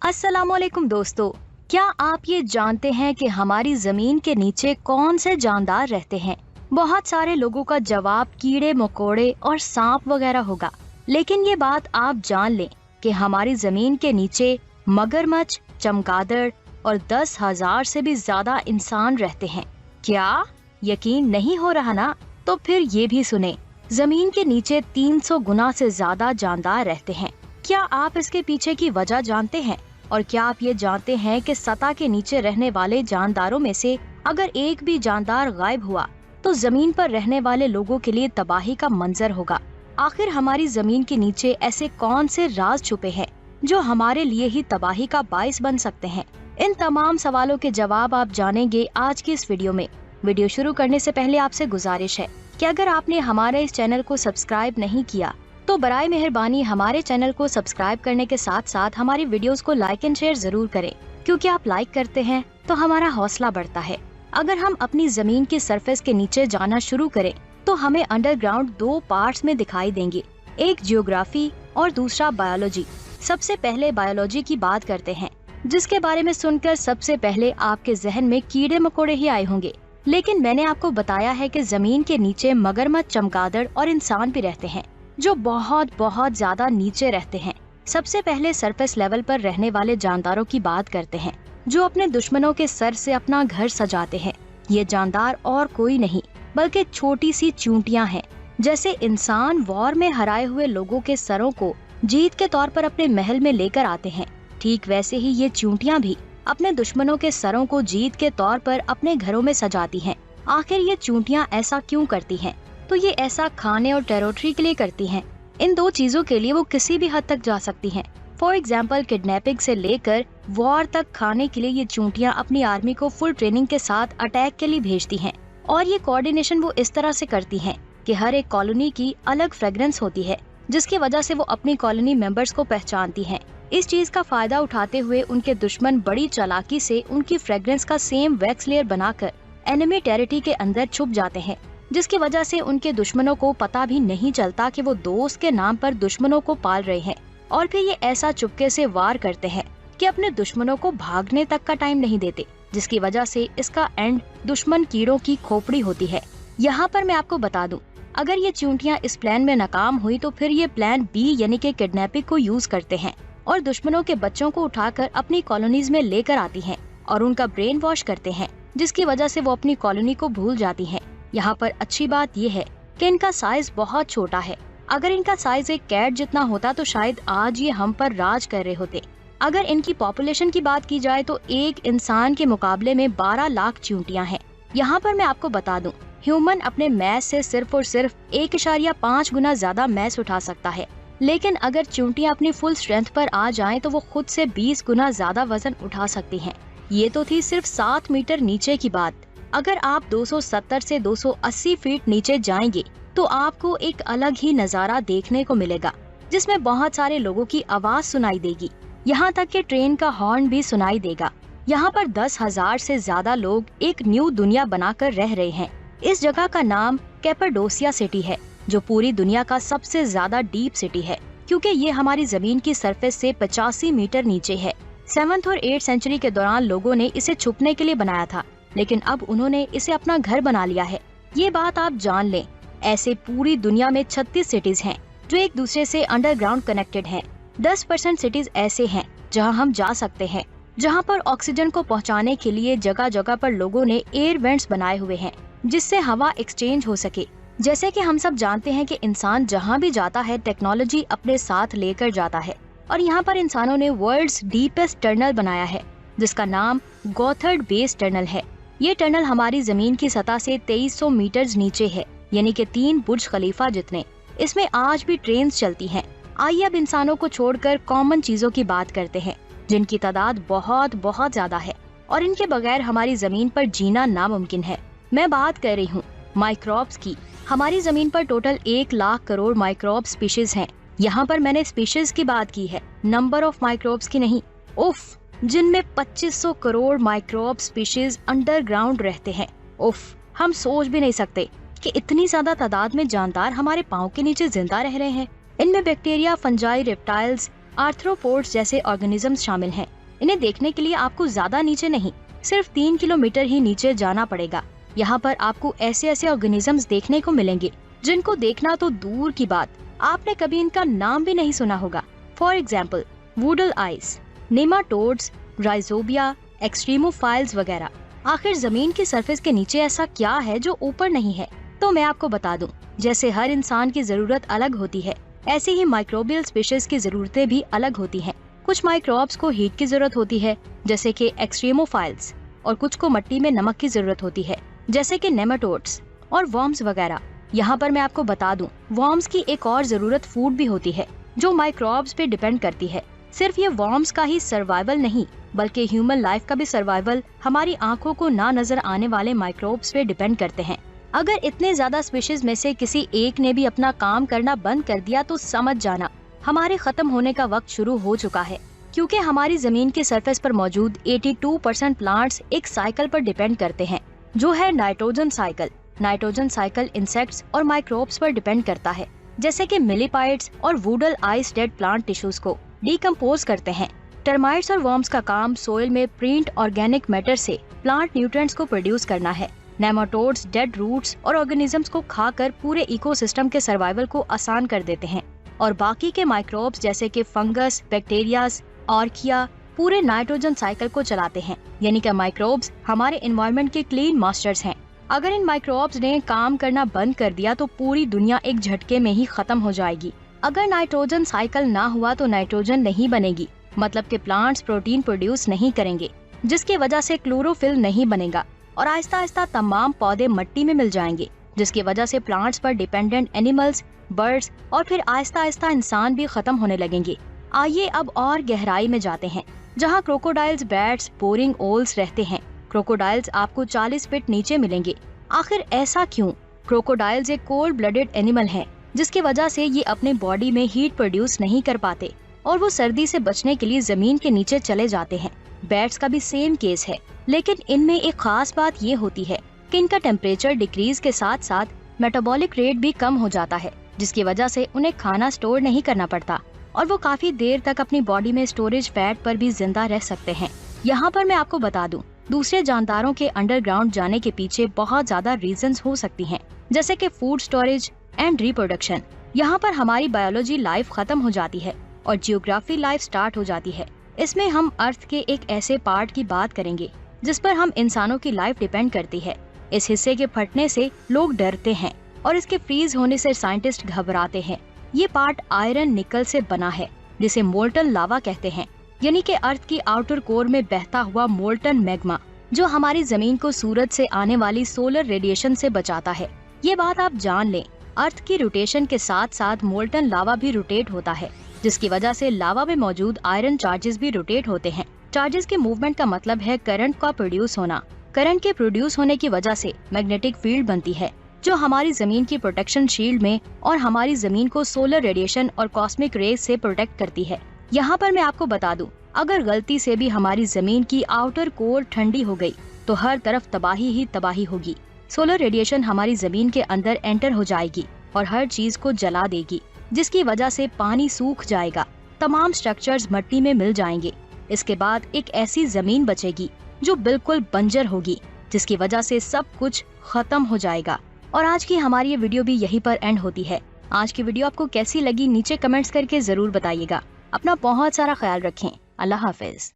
अस्सलामुअलैकुम दोस्तों, क्या आप ये जानते हैं कि हमारी जमीन के नीचे कौन से जानदार रहते हैं? बहुत सारे लोगों का जवाब कीड़े मकोड़े और सांप वगैरह होगा, लेकिन ये बात आप जान लें कि हमारी जमीन के नीचे मगरमच्छ, चमगादड़ और 10,000 से भी ज्यादा इंसान रहते हैं। क्या यकीन नहीं हो रहा ना? तो फिर ये भी सुने, जमीन के नीचे 300 गुना से ज्यादा जानदार रहते हैं। क्या आप इसके पीछे की वजह जानते हैं? और क्या आप ये जानते हैं कि सतह के नीचे रहने वाले जानदारों में से अगर एक भी जानदार गायब हुआ तो जमीन पर रहने वाले लोगों के लिए तबाही का मंजर होगा। आखिर हमारी जमीन के नीचे ऐसे कौन से राज छुपे हैं जो हमारे लिए ही तबाही का बाइस बन सकते हैं? इन तमाम सवालों के जवाब आप जानेंगे आज की इस वीडियो में। वीडियो शुरू करने से पहले आपसे गुजारिश है कि अगर आपने हमारे इस चैनल को सब्सक्राइब नहीं किया तो बराए मेहरबानी हमारे चैनल को सब्सक्राइब करने के साथ साथ हमारी वीडियोस को लाइक एंड शेयर जरूर करें, क्योंकि आप लाइक करते हैं तो हमारा हौसला बढ़ता है। अगर हम अपनी जमीन की सरफेस के नीचे जाना शुरू करें तो हमें अंडरग्राउंड 2 पार्ट्स में दिखाई देंगे, एक जियोग्राफी और दूसरा बायोलॉजी। सबसे पहले बायोलॉजी की बात करते हैं, जिसके बारे में सुनकर सबसे पहले आपके जहन में कीड़े मकोड़े ही आए होंगे, लेकिन मैंने आपको बताया है कि जमीन के नीचे मगरमच्छ, चमगादड़ और इंसान भी रहते हैं जो बहुत बहुत ज्यादा नीचे रहते हैं। सबसे पहले सरफेस लेवल पर रहने वाले जानदारों की बात करते हैं जो अपने दुश्मनों के सर से अपना घर सजाते हैं। ये जानदार और कोई नहीं बल्कि छोटी सी चूंटियां हैं। जैसे इंसान वॉर में हराए हुए लोगों के सरों को जीत के तौर पर अपने महल में लेकर आते हैं, ठीक वैसे ही ये चूंटियां भी अपने दुश्मनों के सरों को जीत के तौर पर अपने घरों में सजाती हैं। आखिर ये चूंटियां ऐसा क्यों करती हैं? तो ये ऐसा खाने और टेरिटरी के लिए करती हैं। इन 2 चीजों के लिए वो किसी भी हद तक जा सकती हैं। फॉर एग्जाम्पल, किडनैपिंग से लेकर वॉर तक खाने के लिए ये चूंटियां अपनी आर्मी को फुल ट्रेनिंग के साथ अटैक के लिए भेजती हैं। और ये कोऑर्डिनेशन वो इस तरह से करती हैं कि हर एक कॉलोनी की अलग फ्रेग्रेंस होती है, जिसकी वजह से वो अपनी कॉलोनी मेंबर्स को पहचानती हैं। इस चीज का फायदा उठाते हुए उनके दुश्मन बड़ी चालाकी से उनकी फ्रेग्रेंस का सेम वैक्स लेयर बनाकर एनिमी टेरिटरी के अंदर छुप जाते हैं, जिसकी वजह से उनके दुश्मनों को पता भी नहीं चलता कि वो दोस्त के नाम पर दुश्मनों को पाल रहे हैं। और फिर ये ऐसा चुपके से वार करते हैं कि अपने दुश्मनों को भागने तक का टाइम नहीं देते, जिसकी वजह से इसका एंड दुश्मन कीड़ों की खोपड़ी होती है। यहाँ पर मैं आपको बता दूं, अगर ये चूंटियां इस प्लान में नाकाम हुई तो फिर ये प्लान बी यानी कि किडनैपिंग को यूज करते हैं और दुश्मनों के बच्चों को उठाकर अपनी कॉलोनीज में लेकर आती हैं और उनका ब्रेन वॉश करते हैं, जिसकी वजह से वो अपनी कॉलोनी को भूल जाती हैं। यहाँ पर अच्छी बात ये है कि इनका साइज बहुत छोटा है। अगर इनका साइज एक कैट जितना होता तो शायद आज ये हम पर राज कर रहे होते। अगर इनकी पॉपुलेशन की बात की जाए तो एक इंसान के मुकाबले में 12 लाख चूंटियां हैं। यहाँ पर मैं आपको बता दूं, ह्यूमन अपने मैस से सिर्फ और सिर्फ 1.5 गुना ज्यादा मैस उठा सकता है, लेकिन अगर चूंटियां अपनी फुल स्ट्रेंथ पर आ जाएं तो वो खुद से 20 गुना ज्यादा वजन उठा सकती हैं। ये तो थी सिर्फ 7 मीटर नीचे की बात। अगर आप 270 से 280 फीट नीचे जाएंगे तो आपको एक अलग ही नजारा देखने को मिलेगा, जिसमें बहुत सारे लोगों की आवाज सुनाई देगी, यहाँ तक कि ट्रेन का हॉर्न भी सुनाई देगा। यहाँ पर 10,000 से ज्यादा लोग एक न्यू दुनिया बनाकर रह रहे हैं। इस जगह का नाम कैपाडोसिया सिटी है, जो पूरी दुनिया का सबसे ज्यादा डीप सिटी है, क्योंकि ये हमारी जमीन की सरफेस से 85 मीटर नीचे है। 7th और 8th सेंचुरी के दौरान लोगों ने इसे छुपने के लिए बनाया था, लेकिन अब उन्होंने इसे अपना घर बना लिया है। ये बात आप जान लें। ऐसे पूरी दुनिया में 36 सिटीज हैं जो एक दूसरे से अंडरग्राउंड कनेक्टेड हैं। 10% सिटीज ऐसे हैं जहां हम जा सकते हैं, जहां पर ऑक्सीजन को पहुंचाने के लिए जगह जगह पर लोगों ने एयर वेंट्स बनाए हुए हैं, जिससे हवा एक्सचेंज हो सके। जैसे कि हम सब जानते हैं कि इंसान जहाँ भी जाता है टेक्नोलॉजी अपने साथ लेकर जाता है, और यहाँ पर इंसानों ने वर्ल्ड्स डीपेस्ट टनल बनाया है, जिसका नाम गॉथर्ड बेस टनल है। ये टनल हमारी जमीन की सतह से 2300 मीटर नीचे है, यानी कि 3 बुर्ज खलीफा जितने। इसमें आज भी ट्रेन चलती हैं। आइए अब इंसानों को छोड़कर कॉमन चीजों की बात करते हैं, जिनकी तादाद बहुत बहुत ज्यादा है और इनके बगैर हमारी जमीन पर जीना नामुमकिन है। मैं बात कर रही हूँ माइक्रोब्स की। हमारी जमीन पर total 1 lakh crore microbe species हैं। यहाँ पर मैंने स्पीशीज की बात की है, नंबर ऑफ माइक्रोब्स की नहीं। उफ, जिनमें 2500 करोड़ माइक्रोब स्पीशीज अंडरग्राउंड रहते हैं। उफ, हम सोच भी नहीं सकते कि इतनी ज्यादा तादाद में जानदार हमारे पाँव के नीचे जिंदा रह रहे हैं। इनमें बैक्टीरिया, फंजाई, रेप्टाइल्स, आर्थ्रोपोड्स जैसे ऑर्गेनिजम्स शामिल हैं। इन्हें देखने के लिए आपको ज्यादा नीचे नहीं, सिर्फ 3 किलोमीटर ही नीचे जाना पड़ेगा। यहाँ पर आपको ऐसे ऐसे ऑर्गेनिजम्स देखने को मिलेंगे जिनको देखना तो दूर की बात, आपने कभी इनका नाम भी नहीं सुना होगा। For example woodlice, nematodes, rhizobia, extremophiles वगैरह। आखिर जमीन की सरफेस के नीचे ऐसा क्या है जो ऊपर नहीं है? तो मैं आपको बता दूं, जैसे हर इंसान की जरूरत अलग होती है, ऐसे ही माइक्रोबियल स्पीशीज की जरूरतें भी अलग होती हैं। कुछ माइक्रोब्स को हीट की जरूरत होती है, जैसे कि एक्सट्रीमोफाइल्स, और कुछ को मिट्टी में नमक की जरूरत होती है, जैसे कि नेमाटोड्स और वर्म्स वगैरह। यहाँ पर मैं आपको बता दूं, वर्म्स की एक और जरूरत फूड भी होती है, जो माइक्रोब्स पे डिपेंड करती है। सिर्फ ये वर्म्स का ही सर्वाइवल नहीं, बल्कि ह्यूमन लाइफ का भी सर्वाइवल हमारी आंखों को ना नजर आने वाले माइक्रोब्स पे डिपेंड करते हैं। अगर इतने ज्यादा स्पीशीज में से किसी एक ने भी अपना काम करना बंद कर दिया तो समझ जाना हमारे खत्म होने का वक्त शुरू हो चुका है। क्योंकि हमारी जमीन के सरफेस पर मौजूद 82% प्लांट्स एक साइकिल पर डिपेंड करते हैं, जो है nitrogen cycle. Nitrogen cycle insects और माइक्रोब्स पर डिपेंड करता है, जैसे कि मिलीपाइड्स और वुडल आइस डेड प्लांट टिश्यूज को डिकम्पोज करते हैं। टर्माइट्स और वर्म्स का काम सोइल में प्रिंट ऑर्गेनिक मैटर से प्लांट न्यूट्रिएंट्स को प्रोड्यूस करना है। नेमाटोड्स डेड रूट्स और ऑर्गेनिजम्स को खाकर पूरे इकोसिस्टम के सर्वाइवल को आसान कर देते हैं, और बाकी के माइक्रोब्स जैसे कि फंगस, बैक्टीरियाज, आर्किया पूरे नाइट्रोजन साइकिल को चलाते हैं। यानी कि माइक्रोब्स हमारे एनवायरनमेंट के क्लीन मास्टर्स हैं। अगर इन माइक्रोब्स ने काम करना बंद कर दिया तो पूरी दुनिया एक झटके में ही खत्म हो जाएगी। अगर नाइट्रोजन साइकिल ना हुआ तो नाइट्रोजन नहीं बनेगी, मतलब कि प्लांट्स प्रोटीन प्रोड्यूस नहीं करेंगे, जिसकी वजह से क्लोरोफिल नहीं बनेगा, और आहिस्ता आहिस्ता तमाम पौधे मिट्टी में मिल जाएंगे, जिसकी वजह से प्लांट्स पर डिपेंडेंट एनिमल्स, बर्ड्स और फिर आहिस्ता आहिस्ता इंसान भी खत्म होने लगेंगे। आइए अब और गहराई में जाते हैं, जहाँ क्रोकोडाइल्स, बैट्स, बोरिंग ओल्स रहते हैं। क्रोकोडाइल्स आपको 40 फीट नीचे मिलेंगे। आखिर ऐसा क्यों? क्रोकोडाइल्स एक कोल्ड ब्लडेड एनिमल है, जिसकी वजह से ये अपने बॉडी में हीट प्रोड्यूस नहीं कर पाते और वो सर्दी से बचने के लिए जमीन के नीचे चले जाते हैं। बैट्स का भी सेम केस है, लेकिन इनमें एक खास बात ये होती है कि इनका टेम्परेचर डिक्रीज के साथ साथ मेटाबॉलिक रेट भी कम हो जाता है, जिसकी वजह से उन्हें खाना स्टोर नहीं करना पड़ता और वो काफी देर तक अपनी बॉडी में स्टोरेज फैट पर भी जिंदा रह सकते हैं। यहाँ पर मैं आपको बता दूं, दूसरे जानदारों के अंडरग्राउंड जाने के पीछे बहुत ज्यादा रीजंस हो सकती हैं, जैसे कि फूड स्टोरेज एंड रिप्रोडक्शन। यहाँ पर हमारी बायोलॉजी लाइफ खत्म हो जाती है और जियोग्राफी लाइफ स्टार्ट हो जाती है। इसमें हम अर्थ के एक ऐसे पार्ट की बात करेंगे जिस पर हम इंसानों की लाइफ डिपेंड करती है। इस हिस्से के फटने से लोग डरते हैं और इसके फ्रीज होने से साइंटिस्ट घबराते हैं। ये पार्ट आयरन निकल से बना है, जिसे मोल्टन लावा कहते हैं, यानी कि अर्थ की आउटर कोर में बहता हुआ मोल्टन मैग्मा, जो हमारी जमीन को सूरज से आने वाली सोलर रेडिएशन से बचाता है। ये बात आप जान लें, अर्थ की रोटेशन के साथ साथ मोल्टन लावा भी रोटेट होता है, जिसकी वजह से लावा में मौजूद आयरन चार्जेस भी रोटेट होते हैं। चार्जेस के मूवमेंट का मतलब है करंट का प्रोड्यूस होना। करंट के प्रोड्यूस होने की वजह से मैग्नेटिक फील्ड बनती है, जो हमारी जमीन की प्रोटेक्शन शील्ड में और हमारी जमीन को सोलर रेडिएशन और कॉस्मिक रेज से प्रोटेक्ट करती है। यहाँ पर मैं आपको बता दूं, अगर गलती से भी हमारी जमीन की आउटर कोर ठंडी हो गई तो हर तरफ तबाही ही तबाही होगी। सोलर रेडिएशन हमारी जमीन के अंदर एंटर हो जाएगी और हर चीज को जला देगी, जिसकी वजह से पानी सूख जाएगा, तमाम स्ट्रक्चर्स मिट्टी में मिल जाएंगे। इसके बाद एक ऐसी जमीन बचेगी जो बिल्कुल बंजर होगी, जिसकी वजह से सब कुछ खत्म हो जाएगा। और आज की हमारी ये वीडियो भी यहीं पर एंड होती है। आज की वीडियो आपको कैसी लगी नीचे कमेंट्स करके जरूर बताइएगा। अपना बहुत सारा ख्याल रखें। अल्लाह हाफिज।